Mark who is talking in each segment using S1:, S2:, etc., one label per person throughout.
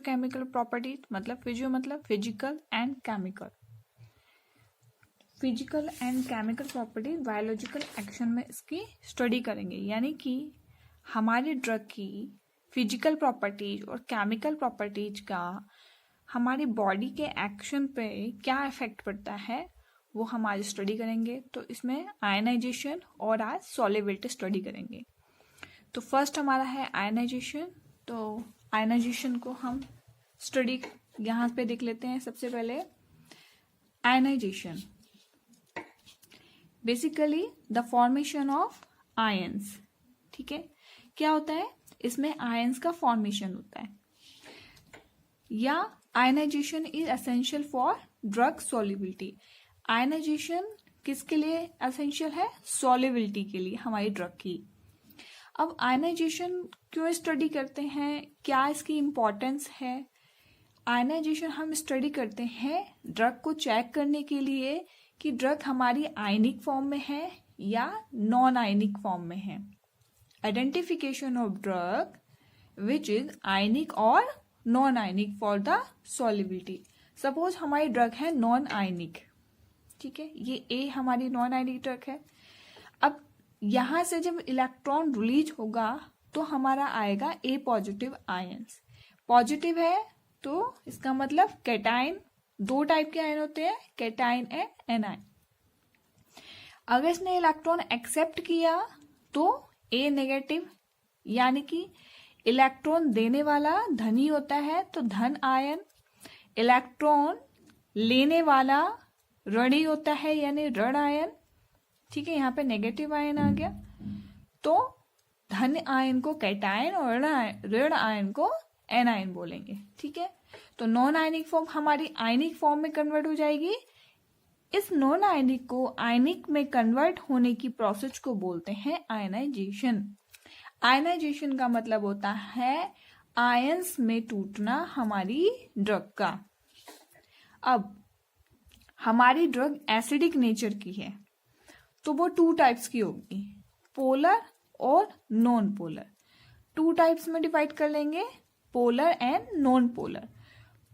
S1: Chemical properties मतलब physio मतलब physical and chemical. Physical and chemical property biological action में इसकी स्टडी करेंगे, यानी कि हमारे ड्रग की फिजिकल प्रॉपर्टीज और केमिकल प्रॉपर्टीज का हमारी बॉडी के एक्शन पे क्या इफेक्ट पड़ता है वो हम आज स्टडी करेंगे। तो इसमें आयनाइजेशन और आज सॉल्युबिलिटी स्टडी करेंगे। तो फर्स्ट हमारा है आयनाइजेशन। तो आयनाइजेशन को हम स्टडी यहाँ पे देख लेते हैं। सबसे पहले ionisation basically the formation of ions. ठीक है, क्या होता है इसमें आयंस का फॉर्मेशन होता है, या ionisation is essential for drug solubility. Ionisation किसके लिए एसेंशियल है? सॉल्युबिलिटी के लिए हमारी ड्रग की। अब आयनाइजेशन क्यों स्टडी करते हैं, क्या इसकी इंपॉर्टेंस है? आयनाइजेशन हम स्टडी करते हैं ड्रग को चेक करने के लिए कि ड्रग हमारी आयनिक फॉर्म में है या नॉन आयनिक फॉर्म में है। Identification of drug which is ionic और non ionic for the solubility. Suppose हमारी ड्रग है नॉन आयनिक, ठीक है, ये ए हमारी नॉन आयनिक ड्रग है। अब यहां से जब इलेक्ट्रॉन रिलीज होगा तो हमारा आएगा ए पॉजिटिव आयंस। पॉजिटिव है तो इसका मतलब कैटाइन, दो टाइप के आयन होते हैं, कैटाइन एंड एनाइन। अगर इसने इलेक्ट्रॉन एक्सेप्ट किया तो ए नेगेटिव, यानी कि इलेक्ट्रॉन देने वाला धनी होता है तो धन आयन, इलेक्ट्रॉन लेने वाला ऋणी होता है यानी ऋण आयन। ठीक है, यहाँ पे नेगेटिव आयन आ गया तो धन आयन को कैटायन और ऋण आयन को एनायन बोलेंगे। ठीक है, तो नॉन आयनिक फॉर्म हमारी आयनिक फॉर्म में कन्वर्ट हो जाएगी। इस नॉन आयनिक को आयनिक में कन्वर्ट होने की प्रोसेस को बोलते हैं आयनाइजेशन। आयनाइजेशन का मतलब होता है आयंस में टूटना हमारी ड्रग का। अब हमारी ड्रग एसिडिक नेचर की है तो वो टू टाइप्स की होगी, पोलर और नॉन पोलर। टू टाइप्स में डिवाइड कर लेंगे, polar and non polar.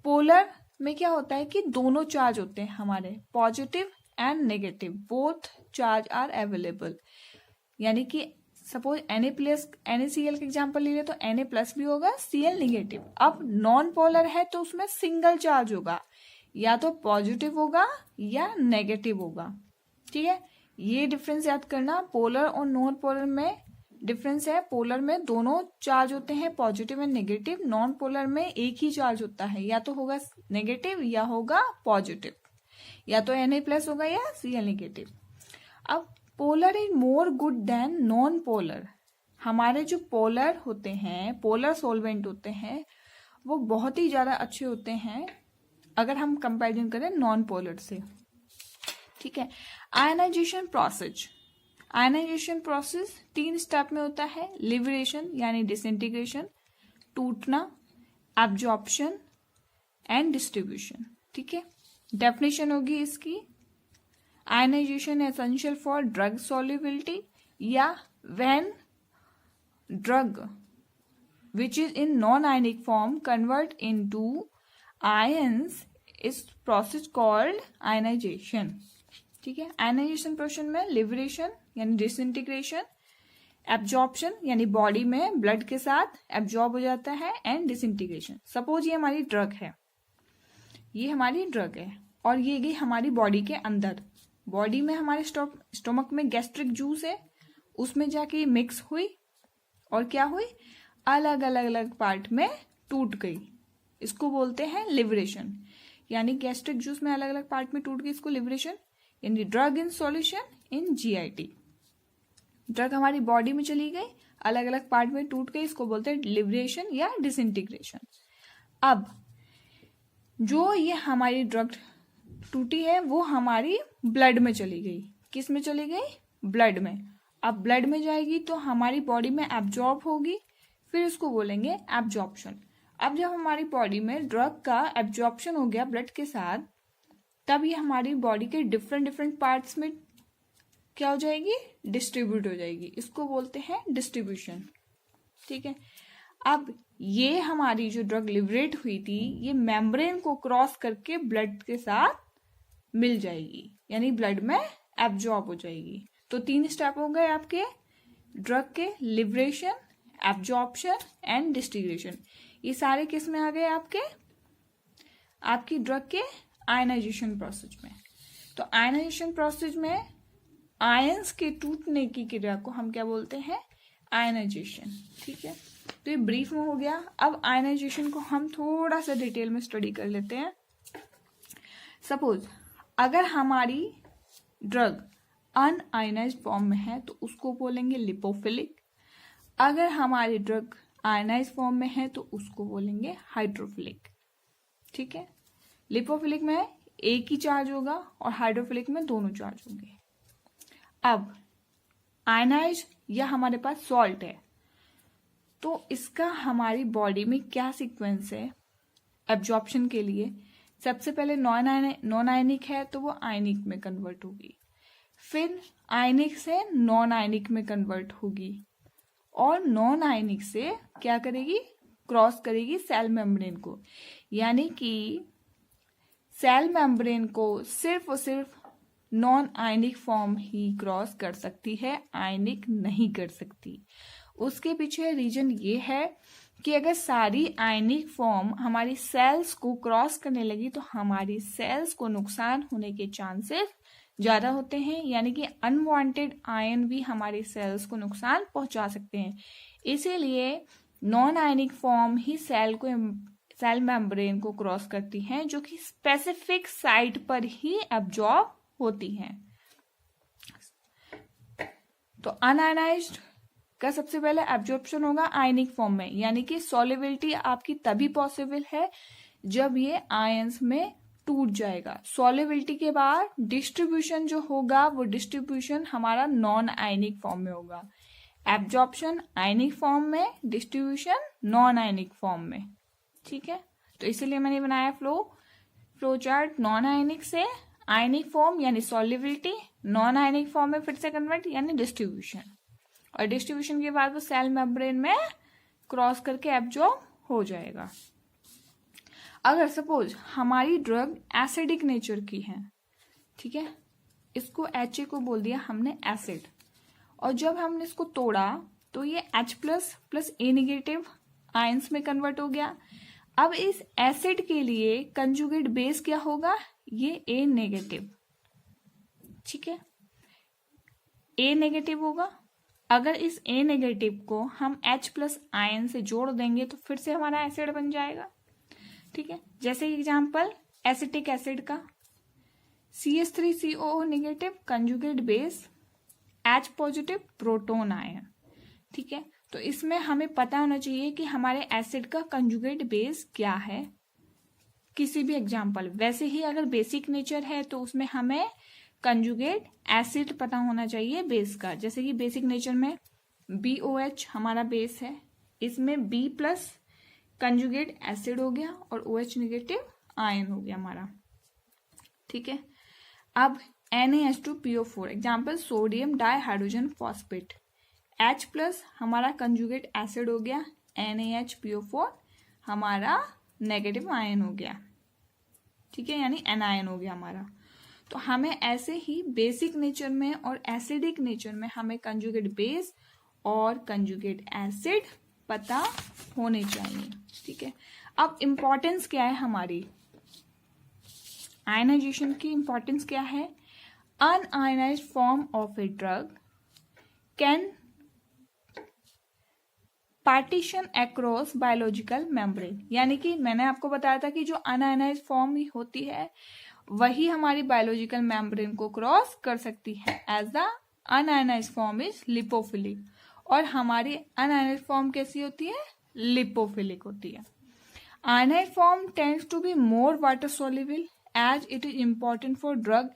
S1: Polar में क्या होता है कि दोनों चार्ज होते हैं हमारे, positive and negative, both charge are available. यानी कि सपोज NaCl का एग्जांपल ले ले तो Na+ भी होगा, Cl नेगेटिव। अब नॉन पोलर है तो उसमें सिंगल चार्ज होगा, या तो पॉजिटिव होगा या नेगेटिव होगा। ठीक है, ये डिफरेंस याद करना। पोलर और नॉन पोलर में डिफरेंस है, पोलर में दोनों चार्ज होते हैं positive and negative, non polar में एक ही चार्ज होता है, या तो होगा नेगेटिव या होगा पॉजिटिव, या तो Na+ होगा या Cl नेगेटिव। अब polar is more good than non polar. हमारे जो पोलर होते हैं, पोलर सोलवेंट होते हैं, वो बहुत ही ज्यादा अच्छे होते हैं अगर हम कंपैरिजन करें नॉन पोलर से। ठीक है, ionisation process. Ionisation process 3 step में होता है, लिबरेशन यानी डिसइंटीग्रेशन, टूटना, एब्जॉर्प्शन एंड डिस्ट्रीब्यूशन। ठीक है, डेफिनेशन होगी इसकी, ionisation essential for drug solubility, या when drug which is in non ionic form convert into ions is process called ionisation. ठीक है, आयनाइजेशन प्रोसेस में लिबरेशन यानी डिसइंटीग्रेशन, एब्जॉर्प्शन यानी बॉडी में ब्लड के साथ एब्जॉर्ब हो जाता है, एंड डिसइंटीग्रेशन। सपोज ये हमारी ड्रग है, ये हमारी ड्रग है और ये गई हमारी बॉडी के अंदर। बॉडी में हमारे स्टोमक में गैस्ट्रिक जूस है, उसमें जाके मिक्स हुई और क्या हुई, अलग अलग पार्ट में टूट गई। इसको बोलते हैं लिबरेशन, यानी गैस्ट्रिक जूस में अलग अलग पार्ट में टूट गई, इसको लिबरेशन। यानी drug in solution in GIT, drug हमारी बॉडी में चली गई, अलग अलग पार्ट में टूट गई, इसको बोलते हैं लिबरेशन या डिसइंटीग्रेशन। अब जो ये हमारी ड्रग टूटी है वो हमारी ब्लड में चली गई। किस में चली गई? ब्लड में। अब ब्लड में जाएगी तो हमारी बॉडी में एब्जॉर्ब होगी, फिर इसको बोलेंगे एब्जॉर्प्शन। अब जब हमारी बॉडी में ड्रग का एब्जॉर्प्शन हो गया ब्लड के साथ, तब ये हमारी बॉडी के डिफरेंट पार्ट्स में क्या हो जाएगी, डिस्ट्रीब्यूट हो जाएगी। इसको बोलते हैं डिस्ट्रीब्यूशन। ठीक है, अब ये हमारी जो ड्रग लिबरेट हुई थी ये मेम्ब्रेन को क्रॉस करके ब्लड के साथ मिल जाएगी, यानी ब्लड में एब्जॉर्ब हो जाएगी। तो 3 स्टेप हो गए आपके ड्रग के, लिबरेशन, एब्जॉर्प्शन एंड डिस्टिलेशन। ये सारे किस में आ गए आपकी ड्रग के आयनाइजेशन प्रोसेस में। तो आयनाइजेशन प्रोसेस में आयंस के टूटने की क्रिया को हम क्या बोलते हैं? आयनाइजेशन। ठीक है, तो ये ब्रीफ में हो गया। अब आयनाइजेशन को हम थोड़ा सा डिटेल में स्टडी कर लेते हैं। सपोज अगर हमारी ड्रग अनआयनाइज्ड फॉर्म में है तो उसको बोलेंगे लिपोफिलिक। अगर हमारी ड्रग आयनाइज्ड फॉर्म में है तो उसको बोलेंगे हाइड्रोफिलिक। ठीक है, लिपोफिलिक में एक ही चार्ज होगा और हाइड्रोफिलिक में दोनों चार्ज होंगे। अब आयनाइज्ड या हमारे पास सॉल्ट है, तो इसका हमारी बॉडी में क्या सीक्वेंस है एब्जॉर्प्शन के लिए? सबसे पहले नॉन आयनिक है तो वो आयनिक में कन्वर्ट होगी, फिर आयनिक से नॉन आयनिक में कन्वर्ट होगी, और नॉन आयनिक से क्या करेगी? क्रॉस करेगी सेल मेम्ब्रेन को। यानी कि सेल मेम्ब्रेन को सिर्फ और सिर्फ नॉन आयनिक फॉर्म ही क्रॉस कर सकती है, आयनिक नहीं कर सकती। उसके पीछे रीजन ये है कि अगर सारी आयनिक फॉर्म हमारी सेल्स को क्रॉस करने लगी तो हमारी सेल्स को नुकसान होने के चांसेस ज्यादा होते हैं, यानी कि अनवांटेड आयन भी हमारी सेल्स को नुकसान पहुंचा सकते हैं। इसीलिए नॉन आयनिक फॉर्म ही सेल मेम्ब्रेन को क्रॉस करती हैं, जो कि स्पेसिफिक साइट पर ही एब्जॉर्ब होती हैं। तो अनआयनाइज्ड का सबसे पहले एब्जॉर्प्शन होगा आयनिक फॉर्म में, यानी कि सॉल्युबिलिटी आपकी तभी पॉसिबल है जब ये आयंस में टूट जाएगा। सॉल्युबिलिटी के बाद डिस्ट्रीब्यूशन जो होगा वो डिस्ट्रीब्यूशन हमारा नॉन आयनिक फॉर्म में होगा। एब्जॉर्प्शन आयनिक फॉर्म में, डिस्ट्रीब्यूशन नॉन आयनिक फॉर्म में। ठीक है, तो इसीलिए मैंने बनाया फ्लो चार्ट। नॉन आयनिक से आयनिक फॉर्म यानी सॉल्युबिलिटी, नॉन आयनिक फॉर्म में फिर से कन्वर्ट यानी डिस्ट्रीब्यूशन, और डिस्ट्रीब्यूशन के बाद वो सेल मेम्ब्रेन में क्रॉस करके एब्जॉर्ब हो जाएगा। अगर सपोज हमारी ड्रग एसिडिक नेचर की है, ठीक है, इसको HA को बोल दिया हमने एसिड, और जब हमने इसको तोड़ा तो ये H plus A negative ions में कन्वर्ट हो गया। अब इस एसिड के लिए कंजुगेट बेस क्या होगा? ये A नेगेटिव। ठीक है, A नेगेटिव होगा। अगर इस A नेगेटिव को हम H प्लस आयन से जोड़ देंगे तो फिर से हमारा एसिड बन जाएगा। ठीक है, जैसे एग्जांपल एसिटिक एसिड का CH3COO negative conjugate base H positive proton ion. ठीक है, तो इसमें हमें पता होना चाहिए कि हमारे एसिड का कंजुगेट बेस क्या है किसी भी एग्जांपल। वैसे ही अगर बेसिक नेचर है तो उसमें हमें कंजुगेट एसिड पता होना चाहिए बेस का। जैसे कि बेसिक नेचर में BOH हमारा बेस है, इसमें B प्लस कंजुगेट एसिड हो गया और OH नेगेटिव आयन हो गया हमारा। ठीक है, अब NaH2PO4 example sodium dihydrogen phosphate, H plus हमारा कंजुगेट एसिड हो गया, NaHPO4 हमारा नेगेटिव आयन हो गया। ठीक है, यानी एनायन हो गया हमारा। तो हमें ऐसे ही बेसिक नेचर में और एसिडिक नेचर में हमें कंजुगेट बेस और कंजुगेट एसिड पता होने चाहिए। ठीक है, अब इंपॉर्टेंस क्या है हमारी आयनाइजेशन की? इंपॉर्टेंस क्या है? Un-ionised form of a drug can partition across biological membrane. यानी कि मैंने आपको बताया था कि जो अनआयनाइज्ड फॉर्म होती है वही हमारी बायोलॉजिकल मेम्ब्रेन को क्रॉस कर सकती है। As the unionised form is lipophilic, और हमारी अनआयनाइज्ड फॉर्म कैसी होती है? लिपोफिलिक होती है। Ionised form tends to be more water soluble as it is important for drug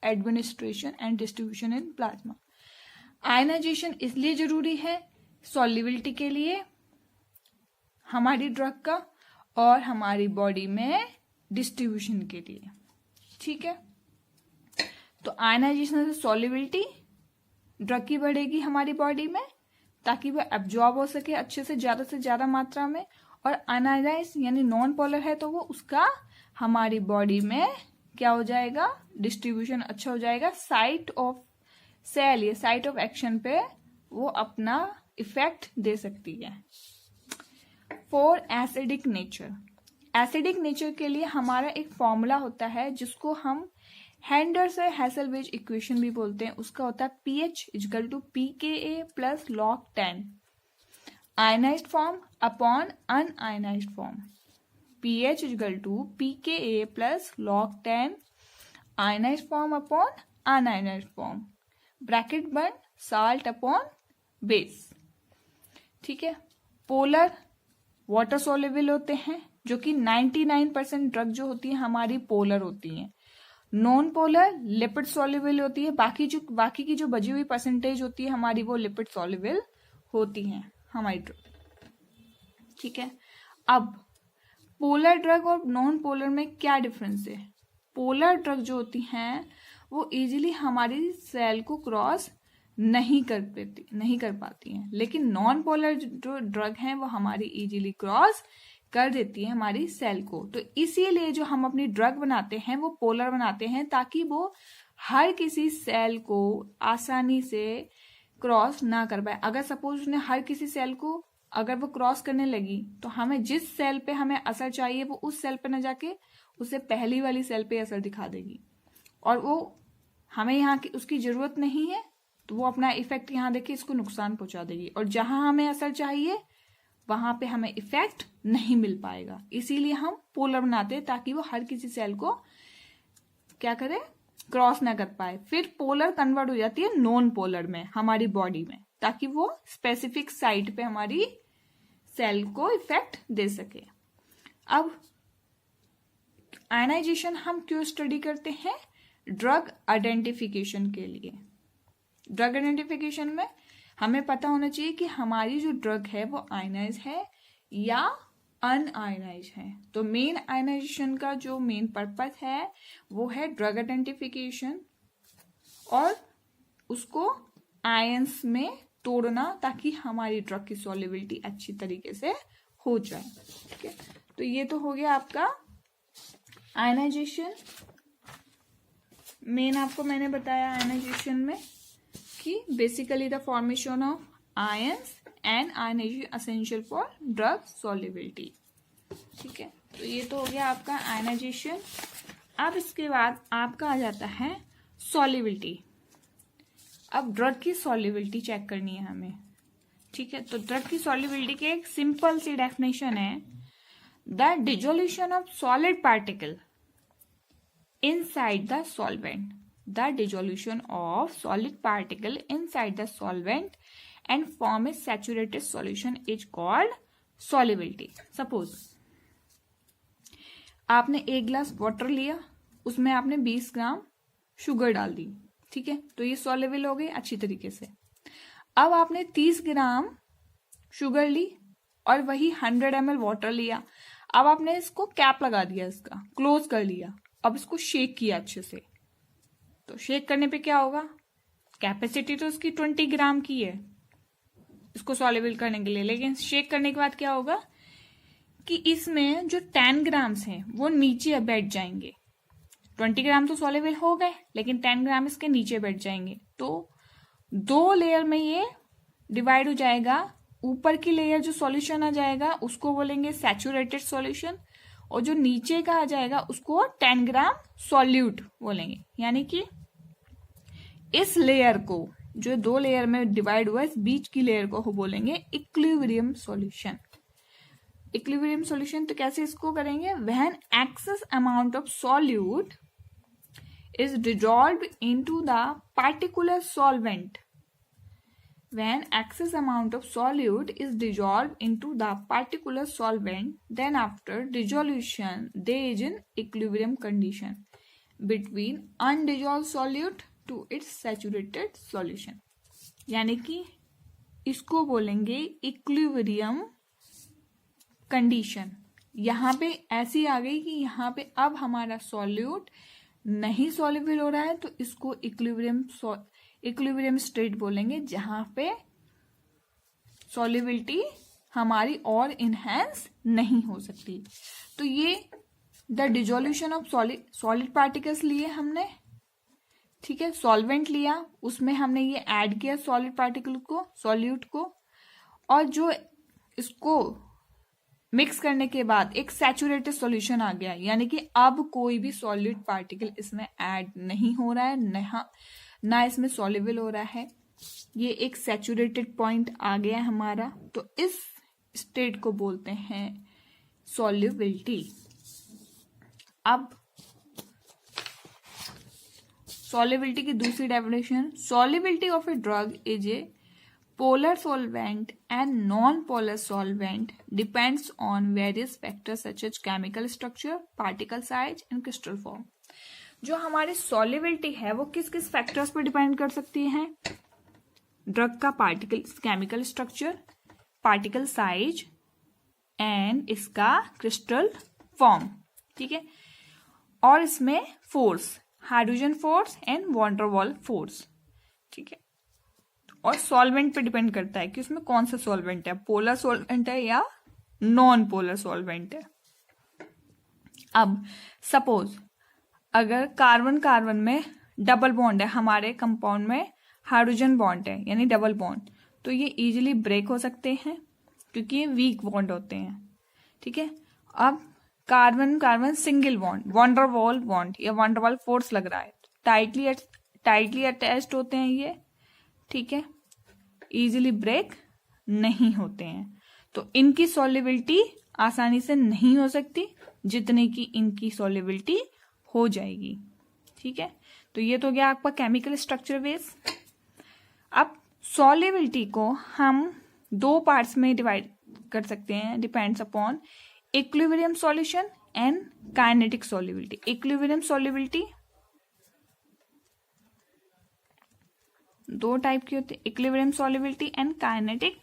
S1: administration and distribution in plasma. Ionisation इसलिए जरूरी है सॉल्युबिलिटी के लिए हमारी ड्रग का और हमारी बॉडी में डिस्ट्रीब्यूशन के लिए। ठीक है, तो आयनाइजेशन से सॉल्युबिलिटी ड्रग की बढ़ेगी हमारी बॉडी में, ताकि वो एब्जॉर्ब हो सके अच्छे से ज्यादा मात्रा में, और अनआयनाइज यानी नॉन पोलर है तो वो उसका हमारी बॉडी में क्या हो जाएगा, डिस्ट्रीब्यूशन अच्छा हो जाएगा, साइट ऑफ सेल या साइट ऑफ एक्शन पे वो अपना इफेक्ट दे सकती है। For acidic nature, acidic nature के लिए हमारा एक फॉर्मूला होता है जिसको हम हेंडरसन-हेसेलवेज इक्वेशन भी बोलते हैं। उसका होता है pH equal to pKa plus log 10 ionised form upon unionised form. pH equal to pKa plus log 10 ionised form upon unionised form, bracket बंद, साल्ट अपॉन बेस। ठीक है। पोलर वाटर सोल्युबल होते हैं, जो कि 99% ड्रग जो होती है हमारी पोलर होती है। नॉन पोलर लिपिड सोल्युबल होती है, बाकी की जो बची हुई परसेंटेज होती है हमारी वो लिपिड सोल्युबल होती है हमारी ड्रग। ठीक है। अब पोलर ड्रग और नॉन पोलर में क्या डिफरेंस है? पोलर ड्रग जो होती हैं वो इजीली हमारी सेल को क्रॉस नहीं कर पाती हैं, लेकिन नॉन पोलर जो ड्रग हैं वो हमारी इजीली क्रॉस कर देती है हमारी सेल को। तो इसीलिए जो हम अपनी ड्रग बनाते हैं वो पोलर बनाते हैं, ताकि वो हर किसी सेल को आसानी से क्रॉस ना कर पाए। अगर सपोज उसने हर किसी सेल को अगर वो क्रॉस करने लगी तो हमें जिस सेल पे हमें असर चाहिए वो उस सेल पे न जाके उसे पहली वाली सेल पे असर दिखा देगी, और वो हमें यहाँ की उसकी जरूरत नहीं है तो वो अपना इफेक्ट यहाँ देके इसको नुकसान पहुंचा देगी, और जहां हमें असर चाहिए वहां पे हमें इफेक्ट नहीं मिल पाएगा। इसीलिए हम पोलर बनाते हैं ताकि वो हर किसी सेल को क्या करे, क्रॉस ना कर पाए। फिर पोलर कन्वर्ट हो जाती है नॉन पोलर में हमारी बॉडी में, ताकि वो स्पेसिफिक साइट पे हमारी सेल को इफेक्ट दे सके। अब आयनाइजेशन हम क्यों स्टडी करते हैं? ड्रग आइडेंटिफिकेशन के लिए। ड्रग आइडेंटिफिकेशन में हमें पता होना चाहिए कि हमारी जो ड्रग है वो आयनाइज है या अनआयनाइज है। तो मेन आयनाइजेशन का जो मेन पर्पस है वो है ड्रग आइडेंटिफिकेशन और उसको आयंस में तोड़ना, ताकि हमारी ड्रग की सॉल्युबिलिटी अच्छी तरीके से हो जाए। ठीक है। तो ये तो हो गया आपका आयनाइजेशन। मेन आपको मैंने बताया आयनाइजेशन में कि basically the formation of ions and ionisation essential for drug solubility. ठीक है। तो ये तो हो गया आपका आयनाइजेशन। अब इसके बाद आपका आ जाता है सॉल्युबिलिटी। अब ड्रग की सॉल्युबिलिटी चेक करनी है हमें। ठीक है। तो ड्रग की सॉल्युबिलिटी की एक सिंपल सी डेफिनेशन है, the dissolution of solid particle inside the solvent, the dissolution of solid particle inside the solvent and form a saturated solution is called solubility. Suppose आपने एक ग्लास वाटर लिया, उसमें आपने 20 gram sugar डाल दी। ठीक है। तो ये सॉल्युबल हो गई अच्छी तरीके से। अब आपने 30 ग्राम शुगर ली और वही 100 ml वाटर लिया। अब आपने इसको कैप लगा दिया, इसका क्लोज कर लिया। अब इसको शेक किया अच्छे से। तो शेक करने पे क्या होगा, कैपेसिटी तो इसकी 20 ग्राम की है इसको सॉल्युबल करने के लिए, लेकिन शेक करने के बाद क्या होगा कि इसमें जो 10 ग्राम्स हैं वो नीचे बैठ जाएंगे। 20 ग्राम तो सॉल्युबल हो गए, लेकिन 10 ग्राम इसके नीचे बैठ जाएंगे। तो 2 लेयर में ये डिवाइड हो जाएगा। ऊपर की लेयर जो सॉल्यूशन आ जाएगा उसको बोलेंगे सैचुरेटेड सॉल्यूशन, और जो नीचे का आ जाएगा उसको 10 ग्राम सॉल्यूट बोलेंगे। यानी कि इस लेयर को, जो 2 लेयर में डिवाइड हुआ, इस बीच की लेयर को बोलेंगे इक्विलिब्रियम सॉल्यूशन। इक्विलिब्रियम सॉल्यूशन तो कैसे इसको करेंगे, when excess amount of solute is dissolved into the particular solvent, when excess amount of solute is dissolved into the particular solvent, then after dissolution there is an equilibrium condition between undissolved solute to its saturated solution. यानी कि इसको बोलेंगे equilibrium condition. यहाँ पे ऐसी आ गई कि यहाँ पे अब हमारा सॉल्यूट नहीं सॉल्युबल हो रहा है, तो इसको इक्विलिब्रियम स्टेट बोलेंगे, जहां पे सॉल्युबिलिटी हमारी और इनहेंस नहीं हो सकती। तो ये the dissolution of solid particles लिए हमने, ठीक है, सॉल्वेंट लिया, उसमें हमने ये ऐड किया सॉलिड पार्टिकल को, सॉल्यूट को, और जो इसको मिक्स करने के बाद एक सैचुरेटेड सॉल्यूशन आ गया, यानी कि अब कोई भी सॉलिड पार्टिकल इसमें ऐड नहीं हो रहा है, ना इसमें सॉल्युबल हो रहा है, ये एक सैचुरेटेड पॉइंट आ गया हमारा। तो इस स्टेट को बोलते हैं सॉल्युबिलिटी। अब सॉल्युबिलिटी की दूसरी definition, solubility of a drug is a polar solvent and non-polar solvent depends on various factors such as chemical structure, particle size and crystal form। जो हमारी solubility है वो किस किस फैक्टर्स पर डिपेंड कर सकती है? ड्रग का particle chemical structure, particle size and इसका क्रिस्टल फॉर्म, ठीक है, और इसमें force, hydrogen force and van der Waal force, ठीक है, और सॉल्वेंट पे डिपेंड करता है कि उसमें कौन सा सॉल्वेंट है, पोलर सॉल्वेंट है या नॉन पोलर सॉल्वेंट है। अब सपोज अगर कार्बन कार्बन में डबल बॉन्ड है, हमारे कंपाउंड में हाइड्रोजन बॉन्ड है यानी डबल बॉन्ड, तो ये इजीली ब्रेक हो सकते हैं क्योंकि ये वीक बॉन्ड होते हैं, ठीक है। अब carbon carbon single bond, van der Waal bond या वॉन्डर वॉल फोर्स लग रहा है, टाइटली अटैच्ड होते हैं ये, ठीक है, इजीली ब्रेक नहीं होते हैं। तो इनकी सॉल्युबिलिटी आसानी से नहीं हो सकती जितने की इनकी सॉल्युबिलिटी हो जाएगी, ठीक है। तो ये तो गया आपका केमिकल स्ट्रक्चर बेस। अब सॉल्युबिलिटी को हम दो पार्ट्स में डिवाइड कर सकते हैं, depends upon equilibrium solution and kinetic solubility. Equilibrium solubility दो टाइप की होती है, equilibrium solubility and kinetic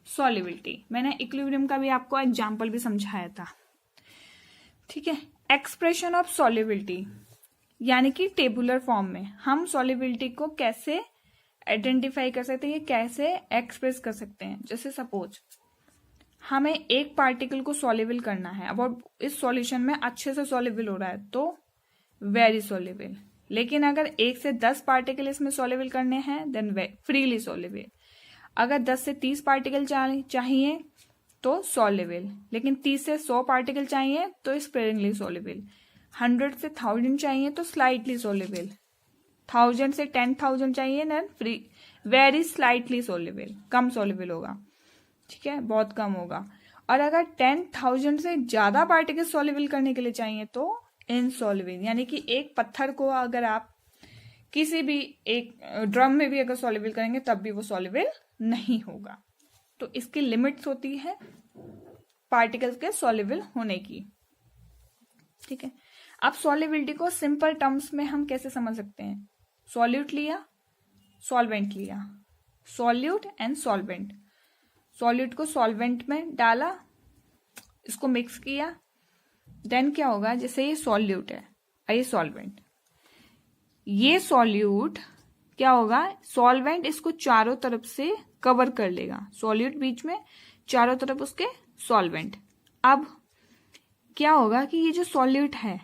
S1: solubility. मैंने इक्विलिब्रियम का भी आपको एग्जांपल भी समझाया था, ठीक है। एक्सप्रेशन ऑफ सॉल्युबिलिटी यानी कि टेबुलर फॉर्म में हम सॉल्युबिलिटी को कैसे आइडेंटिफाई कर सकते हैं, ये कैसे एक्सप्रेस कर सकते हैं। जैसे सपोज हमें एक पार्टिकल को सॉल्युबल करना है, अब इस सॉल्यूशन में अच्छे से सॉल्युबल हो रहा है तो वेरी सॉल्युबल, लेकिन अगर 1 से 10 पार्टिकल इसमें सॉल्युबल करने हैं देन फ्रीली सॉल्युबल। अगर 10 से 30 पार्टिकल चाहिए तो सॉल्युबल, लेकिन 30 से 100 पार्टिकल चाहिए तो स्पेरिंगली सॉल्युबल, 100 से 1000 चाहिए तो स्लाइटली सॉल्युबल, 1000 से 10,000 चाहिए then free very slightly soluble, कम सॉल्युबल होगा, ठीक है, बहुत कम होगा। और अगर 10,000 से ज्यादा पार्टिकल सॉल्युबल करने के लिए चाहिए तो इनसॉल्युबल, यानी कि एक पत्थर को अगर आप किसी भी एक ड्रम में भी अगर सॉल्युबल करेंगे तब भी वो सॉल्युबल नहीं होगा। तो इसकी लिमिट्स होती है पार्टिकल्स के सॉल्युबल होने की, ठीक है। अब सॉल्युबिलिटी को सिंपल टर्म्स में हम कैसे समझ सकते हैं? सॉल्यूट लिया, सॉल्वेंट लिया, सॉल्यूट एंड सॉल्वेंट। सॉल्यूट को सॉल्वेंट में डाला, इसको मिक्स किया, देन क्या होगा, जैसे ये सॉल्यूट है और ये सॉल्वेंट, ये सॉल्यूट क्या होगा, सॉल्वेंट इसको चारों तरफ से कवर कर लेगा, सॉल्यूट बीच में, चारों तरफ उसके सॉल्वेंट। अब क्या होगा कि ये जो सॉल्यूट है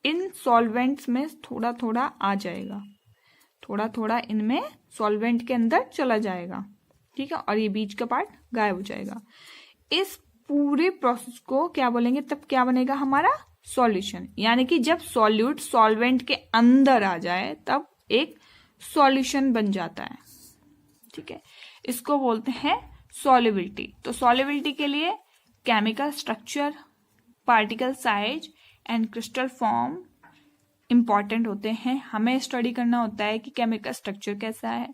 S1: इन सॉल्वेंट्स में थोड़ा थोड़ा आ जाएगा, थोड़ा थोड़ा इनमें सॉल्वेंट के अंदर चला जाएगा, ठीक है, और ये बीच का पार्ट गायब हो जाएगा। इस पूरे प्रोसेस को क्या बोलेंगे, तब क्या बनेगा हमारा सॉल्यूशन, यानी कि जब सॉल्यूट सॉल्वेंट के अंदर आ जाए तब एक सॉल्यूशन बन जाता है, ठीक है, इसको बोलते हैं सॉल्युबिलिटी। तो सॉल्युबिलिटी के लिए chemical structure, particle size and crystal form important होते हैं। हमें स्टडी करना होता है कि केमिकल स्ट्रक्चर कैसा है,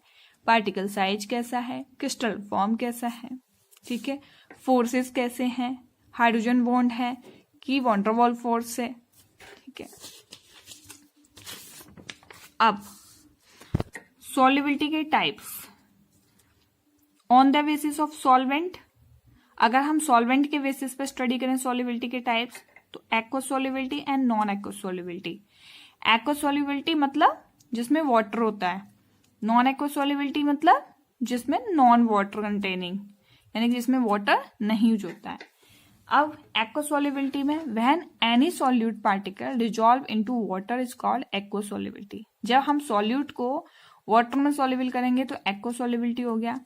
S1: पार्टिकल साइज कैसा है, क्रिस्टल फॉर्म कैसा है, ठीक है, फोर्सेस कैसे हैं, हाइड्रोजन बॉन्ड है कि वॉन डर वाल फोर्स है, ठीक है। अब सॉल्युबिलिटी के types on the basis of solvent. अगर हम सॉल्वेंट के बेसिस पे स्टडी करें सॉल्युबिलिटी के टाइप्स तो aqueous solubility and non aqueous solubility. Aqueous solubility मतलब जिसमें वाटर होता है, नॉन एक्वस सॉल्युबिलिटी मतलब जिसमें नॉन वाटर कंटेनिंग, यानी कि जिसमें वाटर नहीं यूज होता है। अब एक्वासोल्युबिलिटी में when any solute particle dissolve into water is called aqua solubility. जब हम सॉल्यूट को वाटर में सॉल्युबल करेंगे तो एक्वासोल्युबिलिटी हो गया।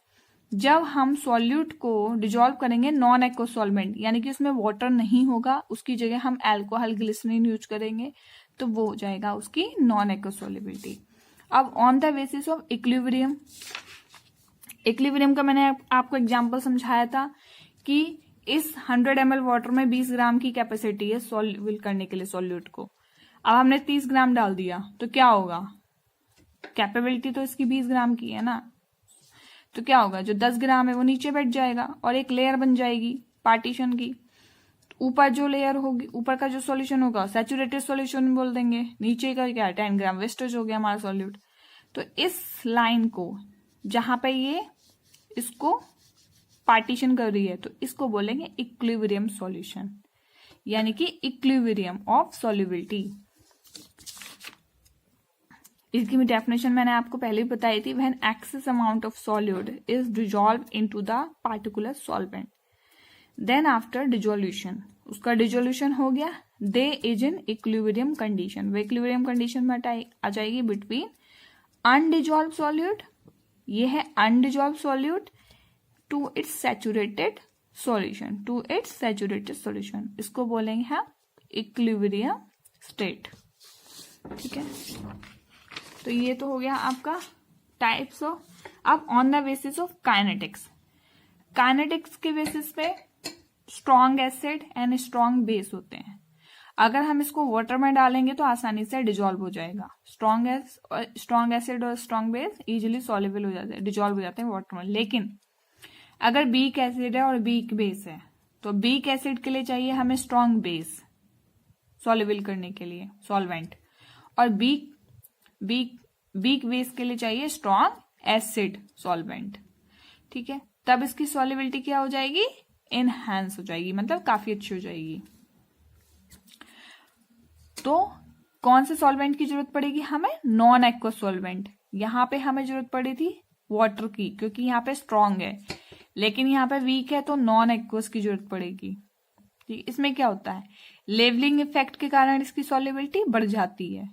S1: जब हम सॉल्यूट को डिजॉल्व करेंगे नॉन एक्वा सॉल्वेंट, यानी कि उसमें वाटर नहीं होगा, उसकी जगह हम अल्कोहल ग्लिसरीन यूज करेंगे, तो वो हो जाएगा उसकी नॉन एक्वा सॉल्युबिलिटी। अब on the basis of equilibrium, equilibrium का मैंने आपको एग्जांपल समझाया था कि इस 100 ml वाटर में 20 ग्राम की कैपेसिटी है सॉल्युबल करने के लिए सॉल्यूट को। अब हमने 30 ग्राम डाल दिया तो क्या होगा, कैपेबिलिटी तो इसकी 20 ग्राम की है ना, तो क्या होगा, जो 10 ग्राम है वो नीचे बैठ जाएगा और एक लेयर बन जाएगी पार्टीशन की। ऊपर जो लेयर होगी, ऊपर का जो सॉल्यूशन होगा सैचुरेटेड सॉल्यूशन बोल देंगे, नीचे का क्या 10 ग्राम वेस्टेज हो गया हमारा सॉल्यूट। तो इस लाइन को जहां पे ये इसको पार्टीशन कर रही है तो इसको बोलेंगे इक्विलिब्रियम सॉल्यूशन, यानी कि इक्विलिब्रियम ऑफ सॉल्युबिलिटी। इसकी भी डेफिनेशन मैंने आपको पहले ही बताई थी, when excess amount of solute is dissolve into the particular solvent then after dissolution, उसका डिजोल्यूशन हो गया, they is in equilibrium condition, वो इक्विलिब्रियम कंडीशन में आ जाएगी बिटवीन अनडिजॉल्व सॉल्यूट, ये है undissolve solute, to its saturated solution, to its saturated solution, इसको बोलेंगे हम इक्विलिब्रियम स्टेट। ठीक है, तो ये तो हो गया आपका टाइप्स ऑफ। अब on the basis of kinetics, kinetics के बेसिस पे strong acid and strong base होते हैं। अगर हम इसको वाटर में डालेंगे तो आसानी से डिजॉल्व हो जाएगा, स्ट्रॉन्ग एसिड और स्ट्रॉन्ग बेस इजीली सॉल्युबल हो जाते हैं, डिजॉल्व हो जाते हैं वाटर में। लेकिन अगर वीक एसिड है और वीक बेस है तो वीक एसिड के लिए चाहिए हमें स्ट्रॉन्ग बेस सॉल्युबल करने के लिए सॉल्वेंट, और वीक बेस के लिए चाहिए स्ट्रॉन्ग एसिड सॉल्वेंट। ठीक है, तब इसकी सॉल्युबिलिटी क्या हो जाएगी, एनहांस हो जाएगी, मतलब काफी अच्छी हो जाएगी। तो कौन से सॉल्वेंट की जरूरत पड़ेगी हमें, नॉन एक्वा सॉल्वेंट। यहां पे हमें जरूरत पड़ी थी वाटर की क्योंकि यहाँ पे स्ट्रॉन्ग है, लेकिन यहाँ पे वीक है तो नॉन एक्वस की जरूरत पड़ेगी। ठीक, इसमें क्या होता है, लेवलिंग इफेक्ट के कारण इसकी सॉल्युबिलिटी बढ़ जाती है।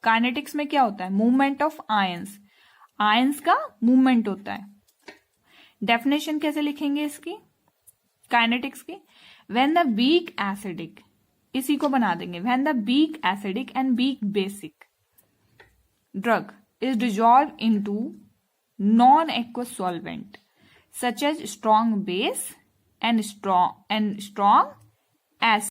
S1: काइनेटिक्स में क्या होता है, मूवमेंट ऑफ आयंस, आयंस का मूवमेंट होता है। डेफिनेशन कैसे लिखेंगे इसकी काइनेटिक्स की, व्हेन द वीक एसिडिक, इसी को बना देंगे, when the weak acidic and weak basic drug is dissolve into non aqueous solvent such as strong base and strong acid